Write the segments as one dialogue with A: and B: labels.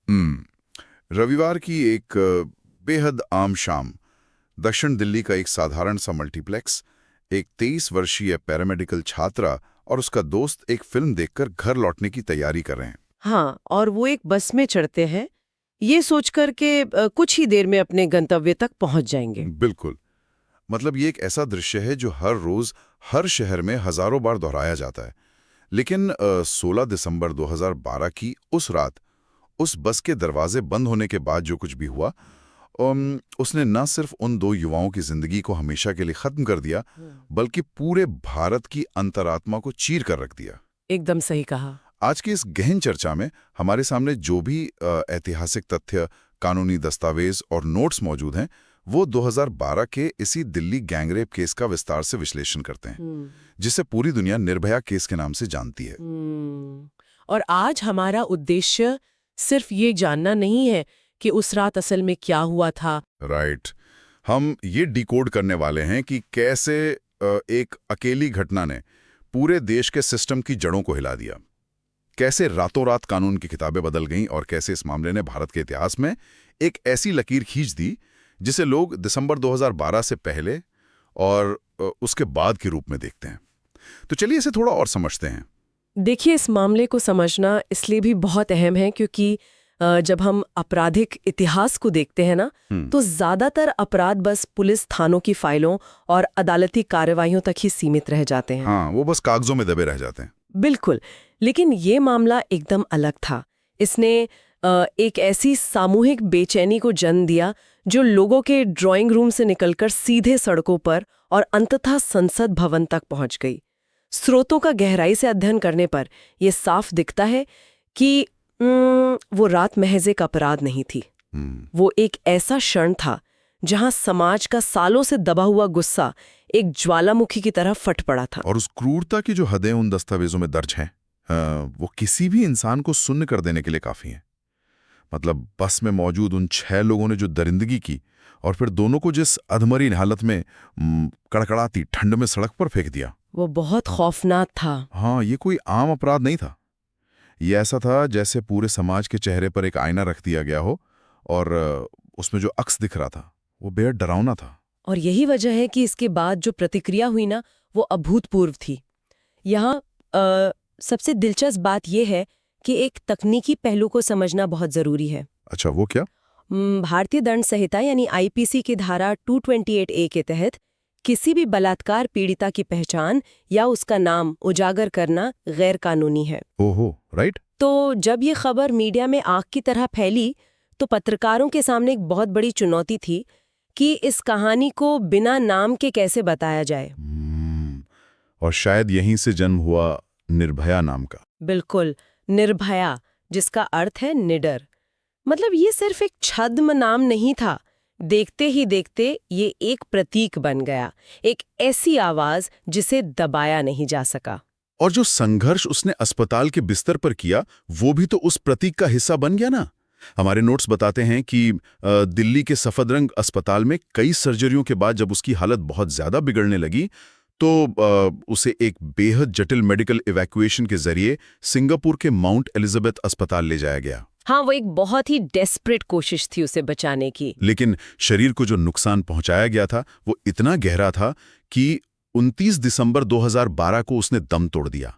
A: रविवार की एक बेहद आम शाम दक्षिण दिल्ली का एक साधारण सा मल्टीप्लेक्स, एक 23 वर्षीय पैरामेडिकल छात्रा और उसका दोस्त एक फिल्म देखकर घर लौटने की तैयारी कर रहे हैं।
B: हाँ, और वो एक बस में चढ़ते हैं, ये सोचकर के कुछ ही देर में अपने गंतव्य तक पहुंच जाएंगे।
A: बिल्कुल। मतलब ये एक ऐसा दृश्य है जो हर रोज हर शहर में हजारों बार दोहराया जाता है। लेकिन 16 दिसंबर 2012 की उस रात, उस बस के दरवाजे बंद होने के बाद जो कुछ भी हुआ, उसने न सिर्फ उन दो युवाओं की जिंदगी को हमेशा के लिए खत्म कर दिया, बल्कि पूरे भारत की अंतरात्मा को चीर कर रख दिया।
B: एकदम सही कहा।
A: आज की इस गहन चर्चा में हमारे सामने जो भी ऐतिहासिक तथ्य, कानूनी दस्तावेज और नोट्स मौजूद हैं, वो 2012 के इसी दिल्ली गैंगरेप केस का विस्तार से विश्लेषण करते हैं, जिसे पूरी दुनिया निर्भया केस के नाम से जानती है।
B: और आज हमारा उद्देश्य सिर्फ ये जानना नहीं है कि उस रात असल में क्या हुआ था।
A: राइट। हम ये डिकोड करने वाले हैं कि कैसे एक अकेली घटना ने पूरे देश के सिस्टम की जड़ों को हिला दिया, कैसे रातों रात कानून की किताबें बदल गईं और कैसे इस मामले ने भारत के इतिहास में एक ऐसी लकीर खींच दी जिसे लोग दिसंबर 2012 से पहले और उसके बाद के रूप में देखते हैं। तो चलिए इसे थोड़ा और समझते हैं।
B: देखिए, इस मामले को समझना इसलिए भी बहुत अहम है क्योंकि जब हम आपराधिक इतिहास को देखते हैं ना, तो ज्यादातर अपराध बस पुलिस थानों की फाइलों और अदालती कार्रवाइयों तक ही सीमित रह जाते हैं।
A: हाँ, वो बस कागजों में दबे रह जाते हैं।
B: बिल्कुल। लेकिन ये मामला एकदम अलग था। इसने एक ऐसी सामूहिक बेचैनी को जन्म दिया जो लोगों के ड्राइंग रूम से निकलकर सीधे सड़कों पर और अंततः संसद भवन तक पहुंच गई। स्रोतों का गहराई से अध्ययन करने पर यह साफ दिखता है कि वो रात महज एक अपराध नहीं थी। वो एक ऐसा क्षण था जहां समाज का सालों से दबा हुआ गुस्सा एक ज्वालामुखी की तरह फट पड़ा था।
A: और उस क्रूरता की जो हदें उन दस्तावेजों में दर्ज हैं, वो किसी भी इंसान को सुन्न कर देने के लिए काफी हैं। मतलब बस में मौजूद उन 6 लोगों ने जो दरिंदगी की और फिर दोनों को जिस अधमरी हालत में कड़कड़ाती ठंड में सड़क पर फेंक दिया,
B: वो बहुत खौफनाक था।
A: हाँ, ये कोई आम अपराध नहीं था। ये ऐसा था जैसे पूरे समाज के चेहरे पर एक आईना रख दिया गया हो और उसमें जो अक्स दिख रहा था वो बेहद डरावना था।
B: और यही वजह है कि इसके बाद जो प्रतिक्रिया हुई ना, वो अभूतपूर्व थी। यहाँ सबसे दिलचस्प बात यह है कि एक तकनीकी पहलू को समझना बहुत जरूरी है।
A: अच्छा, वो क्या?
B: भारतीय दंड संहिता यानी आईपीसी की धारा 228A के तहत किसी भी बलात्कार पीड़िता की पहचान या उसका नाम उजागर करना गैर कानूनी है।
A: ओहो, राइट।
B: तो जब ये खबर मीडिया में आग की तरह फैली, तो पत्रकारों के सामने एक बहुत बड़ी चुनौती थी कि इस कहानी को बिना नाम के कैसे बताया जाए।
A: और शायद यहीं से जन्म हुआ निर्भया नाम का।
B: बिल्कुल, निर्भया, जिसका अर्थ है निडर। मतलब ये सिर्फ एक छद्म नाम नहीं था। देखते ही देखते ये एक प्रतीक बन गया, एक ऐसी आवाज जिसे दबाया नहीं जा सका।
A: और जो संघर्ष उसने अस्पताल के बिस्तर पर किया, वो भी तो उस प्रतीक का हिस्सा बन गया ना। हमारे नोट्स बताते हैं कि दिल्ली के सफदरजंग अस्पताल में कई सर्जरियों के बाद जब उसकी हालत बहुत ज्यादा बिगड़ने लगी, तो उसे एक बेहद जटिल मेडिकल इवैक्यूएशन के जरिए सिंगापुर के माउंट एलिजाबेथ अस्पताल ले जाया गया।
B: हाँ, वो एक बहुत ही डेस्परेट कोशिश थी उसे बचाने की।
A: लेकिन शरीर को जो नुकसान पहुंचाया गया था वो इतना गहरा था कि 29 दिसंबर 2012 को उसने दम तोड़ दिया।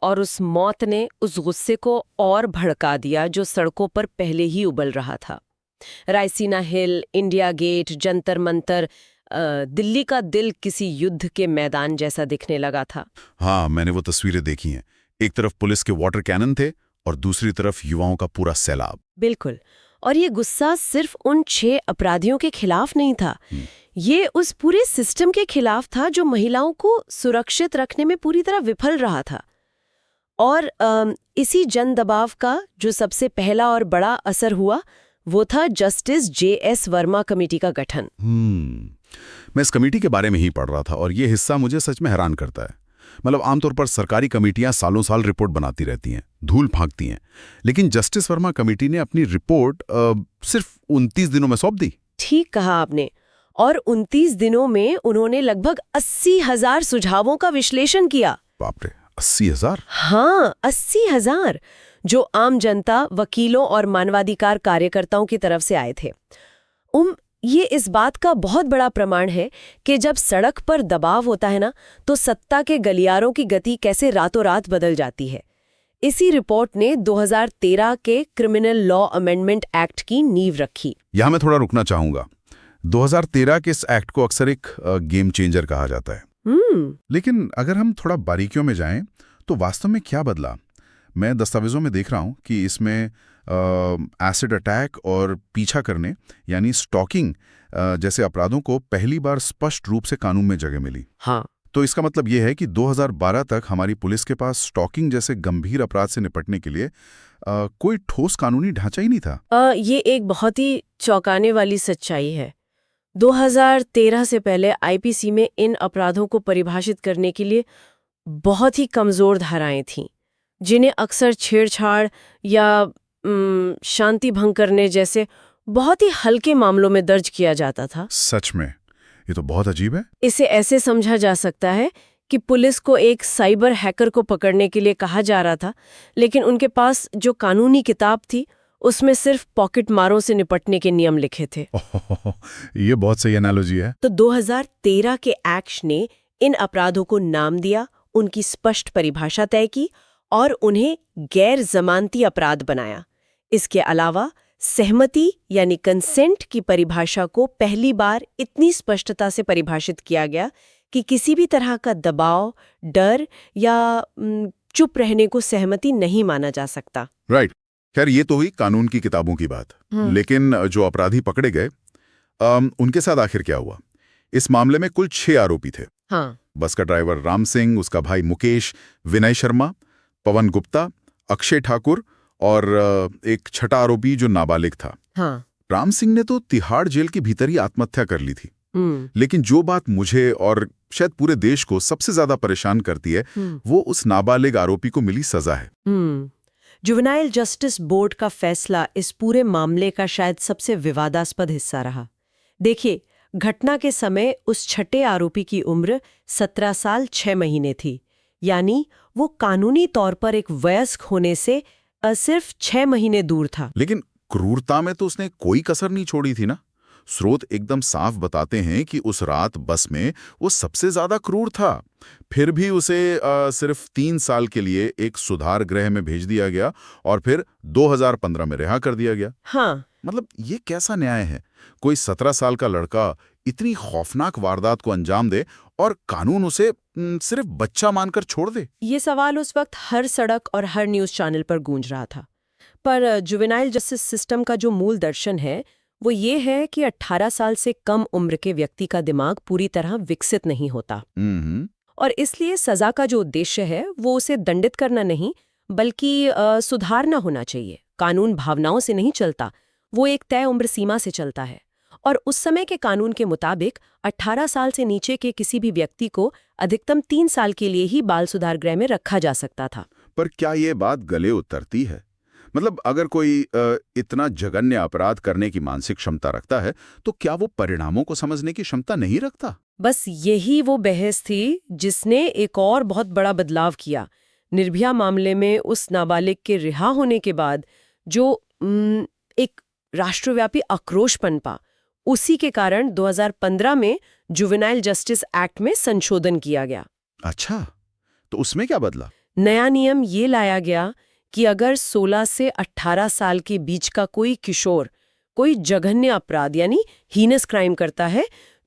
B: और उस मौत ने उस गुस्से को और भड़का दिया जो सड़कों पर पहले ही उबल रहा था। रायसीना हिल, इंडिया गेट, जंतर मंतर, दिल्ली का दिल किसी युद्ध के मैदान जैसा दिखने लगा था।
A: हाँ, मैंने वो तस्वीरें देखी हैं। एक तरफ पुलिस के वाटर कैनन थे और दूसरी तरफ युवाओं का पूरा सैलाब।
B: बिल्कुल। और ये गुस्सा सिर्फ उन 6 अपराधियों के खिलाफ नहीं था, ये उस पूरे सिस्टम के खिलाफ था जो महिलाओं को सुरक्षित रखने में पूरी तरह विफल रहा था। और इसी जन दबाव का जो सबसे पहला और बड़ा असर हुआ, वो था जस्टिस JS वर्मा कमेटी का गठन।
A: मैं इस कमेटी के बारे में ही पढ़ रहा था और ये हिस्सा मुझे सच में हैरान करता है। मतलब आमतौर पर सरकारी कमेटियां सालों साल रिपोर्ट बनाती रहती हैं, धूल फांकती हैं, लेकिन जस्टिस वर्मा कमेटी ने अपनी रिपोर्ट सिर्फ 29 दिनों में सौंप दी।
B: ठीक कहा आपने। और 29 दिनों में उन्होंने लगभग 80,000 सुझावों का विश्लेषण किया।
A: बाप रे, 80,000?
B: हाँ, 80,000, जो आम जनता, वकीलों और मानवाधिकार कार्यकर्ताओं की तरफ से आए थे। ये इस बात का बहुत बड़ा प्रमाण है कि जब सड़क पर दबाव होता है ना, तो सत्ता के गलियारों की गति कैसे रातों रात बदल जाती है। इसी रिपोर्ट ने 2013 के क्रिमिनल लॉ अमेंडमेंट एक्ट की नींव रखी।
A: यहाँ मैं थोड़ा रुकना चाहूंगा। 2013 के इस एक्ट को अक्सर एक गेम चेंजर कहा जाता है। लेकिन अगर हम थोड़ा बारीकियों में जाएं, तो वास्तव में क्या बदला? मैं दस्तावेजों में देख रहा हूं कि इसमें एसिड अटैक और पीछा करने यानी स्टॉकिंग जैसे अपराधों को पहली बार स्पष्ट रूप से कानून में जगह मिली।
B: हाँ।
A: तो इसका मतलब ये है कि 2012 तक हमारी पुलिस के पास स्टॉकिंग जैसे गंभीर अपराध से निपटने के लिए कोई ठोस कानूनी ढांचा ही नहीं था।
B: ये एक बहुत ही चौंकाने वाली सच्चाई है। 2013 से पहले आईपीसी में इन अपराधों को परिभाषित करने के लिए बहुत ही कमजोर धाराएं थीं, जिन्हें अक्सर छेड़छाड़ या शांति भंग करने जैसे बहुत ही हल्के मामलों में दर्ज किया जाता था।
A: सच में ये तो बहुत अजीब है।
B: इसे ऐसे समझा जा सकता है कि पुलिस को एक साइबर हैकर को पकड़ने के लिए कहा जा रहा था, लेकिन उनके पास जो कानूनी किताब थी उसमें सिर्फ पॉकेट मारों से निपटने के नियम लिखे थे।
A: ये बहुत सही एनालॉजी है।
B: तो 2013 के एक्ट ने इन अपराधों को नाम दिया, उनकी स्पष्ट परिभाषा तय की और उन्हें गैर जमानती अपराध बनाया। इसके अलावा सहमति यानी कंसेंट की परिभाषा को पहली बार इतनी स्पष्टता से परिभाषित किया गया कि किसी भी तरह का दबाव, डर या चुप रहने को सहमति नहीं माना जा सकता।
A: राइट। खैर ये तो हुई कानून की किताबों की बात। लेकिन जो अपराधी पकड़े गए उनके साथ आखिर क्या हुआ? इस मामले में कुल 6 आरोपी थे।
B: हाँ।
A: बस का ड्राइवर राम सिंह, उसका भाई मुकेश, विनय शर्मा, पवन गुप्ता, अक्षय ठाकुर और एक छठा आरोपी जो नाबालिग था।
B: हाँ।
A: राम सिंह ने तो तिहाड़ जेल के भीतर ही आत्महत्या कर ली थी। लेकिन जो बात मुझे और शायद पूरे देश को सबसे ज्यादा परेशान करती है वो उस नाबालिग आरोपी को मिली सजा है।
B: जुवेनाइल जस्टिस बोर्ड का फैसला इस पूरे मामले का शायद सबसे विवादास्पद हिस्सा रहा। देखिए, घटना के समय उस छठे आरोपी की उम्र 17 साल 6 महीने थी, यानी वो कानूनी तौर पर एक वयस्क होने से सिर्फ 6 महीने दूर था।
A: लेकिन क्रूरता में तो उसने कोई कसर नहीं छोड़ी थी ना। स्रोत एकदम साफ बताते हैं कि उस रात बस में वो सबसे ज्यादा क्रूर था। फिर भी उसे सिर्फ 3 साल के लिए एक सुधार गृह में भेज दिया गया और फिर 2015 में रिहा कर दिया गया।
B: हाँ।
A: मतलब ये कैसा न्याय है? कोई 17 साल का लड़का इतनी खौफनाक वारदात को अंजाम दे और कानून उसे सिर्फ बच्चा मानकर छोड़ दे।
B: ये सवाल उस वक्त हर सड़क और हर न्यूज चैनल पर गूंज रहा था। पर जुवेनाइल जस्टिस सिस्टम का जो मूल दर्शन है वो ये है कि 18 साल से कम उम्र के व्यक्ति का दिमाग पूरी तरह विकसित नहीं होता और इसलिए सजा का जो उद्देश्य है वो उसे दंडित करना नहीं बल्कि सुधारना होना चाहिए। कानून भावनाओं से नहीं चलता, वो एक तय उम्र सीमा से चलता है और उस समय के कानून के मुताबिक 18 साल से नीचे के किसी भी व्यक्ति को अधिकतम 3 साल के लिए ही बाल सुधार गृह में रखा जा सकता था।
A: पर क्या ये बात गले उतरती है? मतलब अगर कोई इतना जघन्य अपराध करने की मानसिक क्षमता रखता है तो क्या वो परिणामों को समझने की क्षमता नहीं रखता?
B: बस यही वो बहस थी जिसने एक और बहुत बड़ा बदलाव किया। निर्भया मामले में उस नाबालिग के रिहा होने के बाद जो एक राष्ट्रव्यापी आक्रोश पनपा, उसी के कारण 2015 में जुवेनाइल जस्टिस एक्ट में संशोधन किया गया।
A: अच्छा, तो उसमें क्या बदला?
B: नया नियम ये लाया गया कि अगर 16 से 18 साल के बीच का कोई किशोर कोई जघन्य अपराध यानी हीनस क्राइम करता है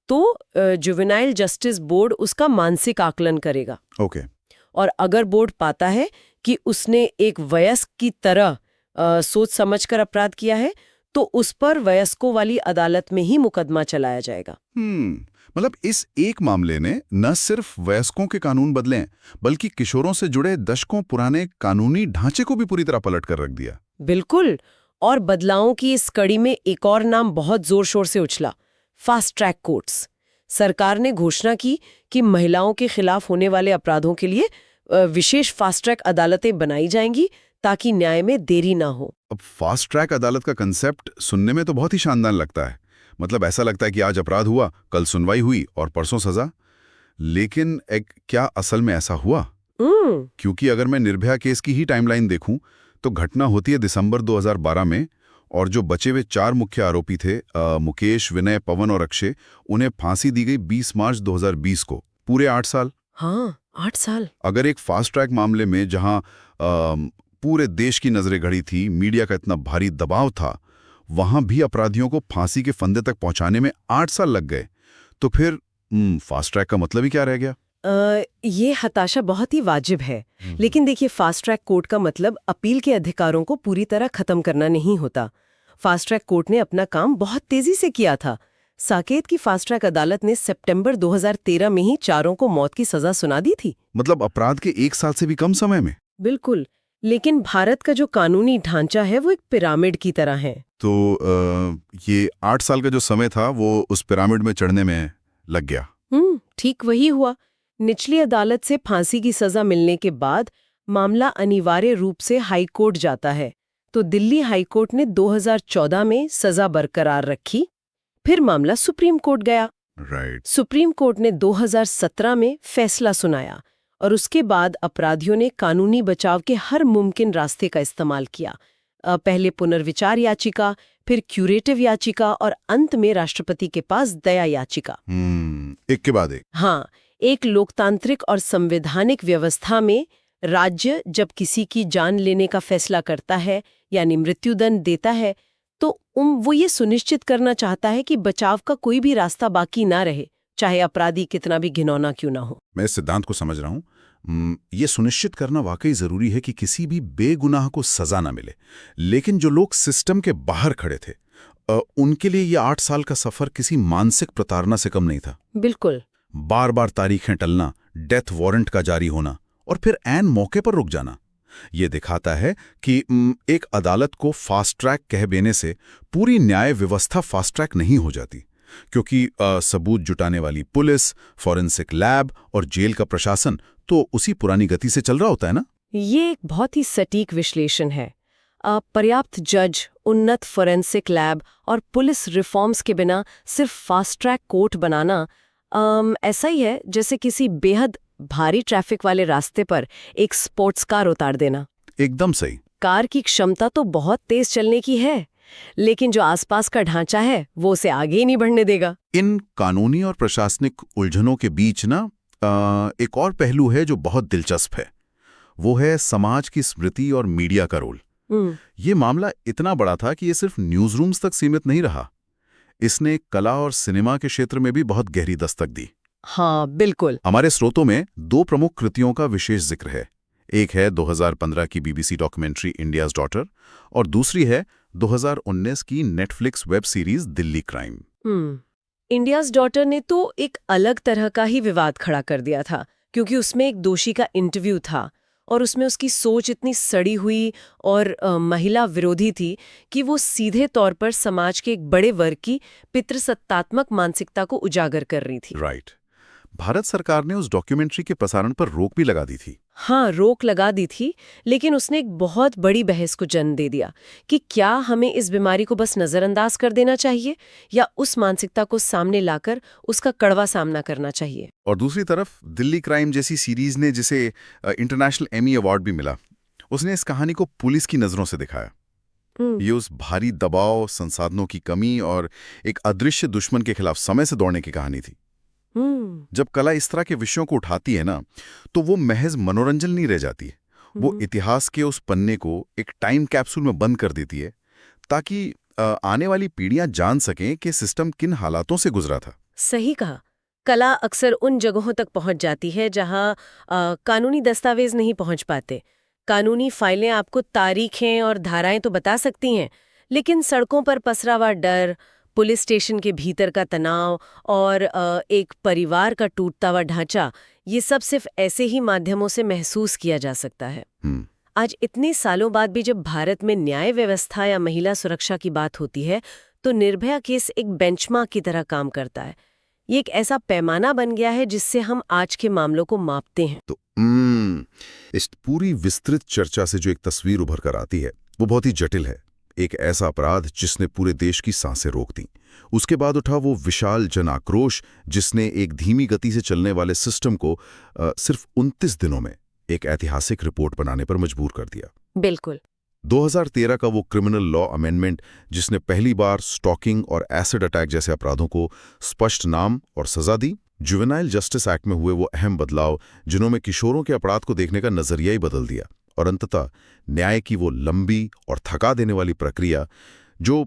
B: तो जुवेनाइल जस्टिस बोर्ड उसका मानसिक आकलन करेगा।
A: ओके।
B: और अगर बोर्ड पाता है कि उसने एक वयस्क की तरह सोच समझकर अपराध किया है तो उस पर वयस्कों वाली अदालत में ही मुकदमा चलाया जाएगा।
A: मतलब इस एक मामले ने न सिर्फ वयस्कों के कानून बदले बल्कि किशोरों से जुड़े दशकों पुराने कानूनी ढांचे को भी पूरी तरह पलट कर रख दिया।
B: बिल्कुल। और बदलावों की इस कड़ी में एक और नाम बहुत जोर शोर से उछला, फास्ट ट्रैक कोर्ट्स। सरकार ने घोषणा की कि महिलाओं के खिलाफ होने वाले अपराधों के लिए विशेष फास्ट ट्रैक अदालतें बनाई जाएंगी ताकि न्याय में देरी ना हो।
A: अब फास्ट ट्रैक अदालत का कंसेप्ट सुनने में तो बहुत ही शानदार लगता है। मतलब ऐसा लगता है कि आज अपराध हुआ, कल सुनवाई हुई और परसों सजा। लेकिन क्या असल में ऐसा हुआ? क्योंकि अगर मैं निर्भया केस की ही टाइमलाइन देखूं तो घटना होती है दिसंबर 2012 में, और जो बचे हुए 4 मुख्य आरोपी थे, मुकेश, विनय, पवन और अक्षय, उन्हें फांसी दी गई 20 मार्च 2020 को। पूरे 8 साल।
B: हाँ, 8 साल।
A: अगर एक फास्ट ट्रैक मामले में जहां पूरे देश की नजरें गड़ी थी, मीडिया का इतना भारी दबाव था, वहां भी अपराधियों को फांसी के फंदे तक पहुंचाने में 8 साल लग गए, तो फिर फास्ट ट्रैक का मतलब ही क्या रह गया?
B: ये हताशा बहुत ही वाजिब है। लेकिन देखिए, फास्ट ट्रैक कोर्ट का मतलब अपील के अधिकारों को पूरी तरह खत्म करना नहीं होता। फास्ट ट्रैक कोर्ट ने अपना काम बहुत तेजी से किया था। साकेत की फास्ट ट्रैक अदालत ने सितंबर 2013 में ही चारों को मौत की सजा सुना दी थी।
A: मतलब अपराध के 1 साल से भी कम समय में?
B: बिल्कुल। लेकिन भारत का जो कानूनी ढांचा है वो एक पिरामिड की तरह है।
A: तो ये 8 साल का जो समय था वो उस पिरामिड में चढ़ने में लग गया।
B: ठीक वही हुआ। निचली अदालत से फांसी की सजा मिलने के बाद मामला अनिवार्य रूप से हाई कोर्ट जाता है। तो दिल्ली हाई कोर्ट ने 2014 में सजा बरकरार रखी। फिर मामला सुप्रीम कोर्ट गया।
A: राइट।
B: सुप्रीम कोर्ट ने 2017 में फैसला सुनाया और उसके बाद अपराधियों ने कानूनी बचाव के हर मुमकिन रास्ते का इस्तेमाल किया। पहले पुनर्विचार याचिका, फिर क्यूरेटिव याचिका और अंत में राष्ट्रपति के पास दया याचिका।
A: एक के बाद एक।
B: हाँ, एक लोकतांत्रिक और संवैधानिक व्यवस्था में राज्य जब किसी की जान लेने का फैसला करता है, यानी मृत्युदंड देता है, तो वो ये सुनिश्चित करना चाहता है कि बचाव का कोई भी रास्ता बाकी ना रहे, चाहे अपराधी कितना भी घिनौना क्यों ना हो।
A: मैं इस सिद्धांत को समझ रहा हूँ। ये सुनिश्चित करना वाकई जरूरी है कि किसी भी बेगुनाह को सजा ना मिले। लेकिन जो लोग सिस्टम के बाहर खड़े थे, उनके लिए ये 8 साल का सफर किसी मानसिक प्रताड़ना से कम नहीं था।
B: बिल्कुल।
A: बार बार तारीखें टलना, डेथ वारंट का जारी होना और फिर ऐन मौके पर रुक जाना, ये दिखाता है कि एक अदालत को फास्ट ट्रैक कह देने से पूरी न्याय व्यवस्था फास्ट ट्रैक नहीं हो जाती, क्योंकि सबूत जुटाने वाली पुलिस, फॉरेंसिक लैब और जेल का प्रशासन तो उसी पुरानी गति से चल रहा होता है ना।
B: ये एक बहुत ही सटीक विश्लेषण है। पर्याप्त जज, उन्नत फॉरेंसिक लैब और पुलिस रिफॉर्म्स के बिना सिर्फ फास्ट ट्रैक कोर्ट बनाना ऐसा ही है जैसे किसी बेहद भारी ट्रैफिक वाले रास्ते पर एक स्पोर्ट्स कार उतार देना।
A: एकदम सही।
B: कार की क्षमता तो बहुत तेज चलने की है, लेकिन जो आसपास का ढांचा है वो उसे आगे ही नहीं बढ़ने देगा।
A: इन कानूनी और प्रशासनिक उलझनों के बीच ना एक और पहलू है जो बहुत दिलचस्प है। वो है समाज की स्मृति और मीडिया का रोल। ये मामला इतना बड़ा था कि ये सिर्फ न्यूज रूम्स तक सीमित नहीं रहा। इसने कला और सिनेमा के क्षेत्र में भी बहुत गहरी दस्तक दी।
B: हाँ, बिल्कुल।
A: हमारे स्रोतों में 2 प्रमुख कृतियों का विशेष जिक्र है। एक है 2015 की बीबीसी डॉक्यूमेंट्री इंडियाज डॉटर, और दूसरी है 2019 की Netflix web series Delhi crime.
B: India's daughter ने तो एक अलग तरह का ही विवाद खड़ा कर दिया था, क्योंकि उसमें एक दोषी का इंटरव्यू था और उसमें उसकी सोच इतनी सड़ी हुई और महिला विरोधी थी कि वो सीधे तौर पर समाज के एक बड़े वर्ग की पितृसत्तात्मक मानसिकता को उजागर कर रही थी।
A: राइट। भारत सरकार ने उस डॉक्यूमेंट्री के प्रसारण पर रोक भी लगा दी थी।
B: हाँ, रोक लगा दी थी, लेकिन उसने एक बहुत बड़ी बहस को जन्म दे दिया कि क्या हमें इस बीमारी को बस नजरअंदाज कर देना चाहिए या उस मानसिकता को सामने लाकर उसका कड़वा सामना करना चाहिए।
A: और दूसरी तरफ दिल्ली क्राइम जैसी सीरीज ने, जिसे इंटरनेशनल एमी अवार्ड भी मिला, उसने इस कहानी को पुलिस की नजरों से दिखाया। ये उस भारी दबाव, संसाधनों की कमी और एक अदृश्य दुश्मन के खिलाफ समय से दौड़ने की कहानी थी। जब कला इस तरह के विषयों को उठाती है ना, तो वो महज मनोरंजन नहीं रह जाती। वो इतिहास के उस पन्ने को एक टाइम कैप्सूल में बंद कर देती है, ताकि आने वाली पीढ़ियां जान सकें कि सिस्टम किन हालातों से गुजरा था।
B: सही कहा। कला अक्सर उन जगहों तक पहुंच जाती है जहां कानूनी दस्तावेज नहीं पहुंच पाते। कानूनी फाइलें आपको तारीखें और धाराएं तो बता सकती हैं, लेकिन सड़कों पर पसरा हुआ डर, पुलिस स्टेशन के भीतर का तनाव और एक परिवार का टूटता हुआ ढांचा, ये सब सिर्फ ऐसे ही माध्यमों से महसूस किया जा सकता है। आज इतने सालों बाद भी जब भारत में न्याय व्यवस्था या महिला सुरक्षा की बात होती है, तो निर्भया केस एक बेंचमार्क की तरह काम करता है। ये एक ऐसा पैमाना बन गया है जिससे हम आज के मामलों को मापते हैं।
A: तो इस पूरी विस्तृत चर्चा से जो एक तस्वीर उभर कर आती है वो बहुत ही जटिल है। एक ऐसा अपराध जिसने पूरे देश की सांसें रोक दी। उसके बाद उठा वो विशाल जन आक्रोश जिसने एक धीमी गति से चलने वाले सिस्टम को सिर्फ 29 दिनों में एक ऐतिहासिक रिपोर्ट बनाने पर मजबूर कर दिया।
B: बिल्कुल।
A: 2013 का वो क्रिमिनल लॉ अमेंडमेंट जिसने पहली बार स्टॉकिंग और एसिड अटैक जैसे अपराधों को स्पष्ट नाम और सजा दी। जुवेनाइल जस्टिस एक्ट में हुए वो अहम बदलाव जिन्होंने किशोरों के अपराध को देखने का नजरिया ही बदल दिया, और अंततः न्याय की वो लंबी और थका देने वाली प्रक्रिया जो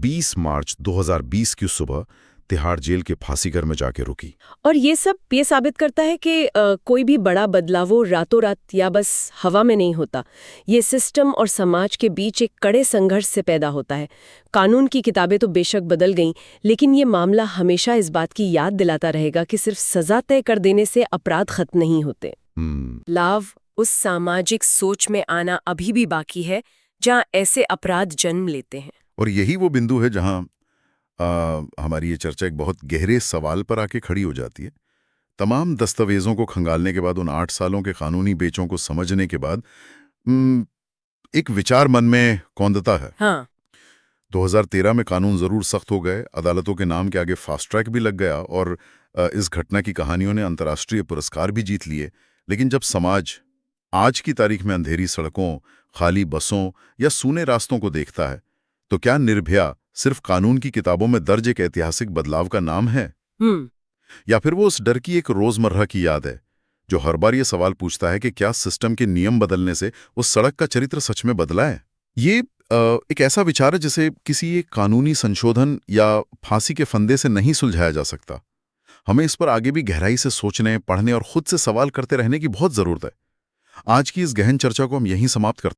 A: 20 मार्च 2020 की सुबह तिहाड़ जेल के फांसी घर में जाके रुकी।
B: और ये सब ये साबित करता है कि कोई भी बड़ा बदलाव वो रातों रात या बस हवा में नहीं होता। ये सिस्टम और समाज के बीच एक कड़े संघर्ष से पैदा होता है। कानून की किताबें तो बेशक बदल गईं, लेकिन ये मामला हमेशा इस बात की याद दिलाता रहेगा कि सिर्फ सजा तय कर देने से अपराध खत्म नहीं होते। लाव उस सामाजिक सोच में आना अभी भी बाकी है जहाँ ऐसे अपराध जन्म लेते हैं।
A: और यही वो बिंदु है जहां हमारी ये चर्चा एक बहुत गहरे सवाल पर आके खड़ी हो जाती है। तमाम दस्तावेजों को खंगालने के बाद, उन 8 सालों के कानूनी बेचों को समझने के बाद एक विचार मन में कौंधता है।
B: हाँ।
A: 2013 में कानून जरूर सख्त हो गए, अदालतों के नाम के आगे फास्ट ट्रैक भी लग गया और इस घटना की कहानियों ने अंतर्राष्ट्रीय पुरस्कार भी जीत लिए। लेकिन जब समाज आज की तारीख में अंधेरी सड़कों, खाली बसों या सूने रास्तों को देखता है, तो क्या निर्भया सिर्फ कानून की किताबों में दर्ज एक ऐतिहासिक बदलाव का नाम है, या फिर वो उस डर की एक रोजमर्रा की याद है जो हर बार ये सवाल पूछता है कि क्या सिस्टम के नियम बदलने से उस सड़क का चरित्र सच में बदला है? ये एक ऐसा विचार है जिसे किसी एक कानूनी संशोधन या फांसी के फंदे से नहीं सुलझाया जा सकता। हमें इस पर आगे भी गहराई से सोचने, पढ़ने और खुद से सवाल करते रहने की बहुत जरूरत है। आज की इस गहन चर्चा को हम यहीं समाप्त करते हैं।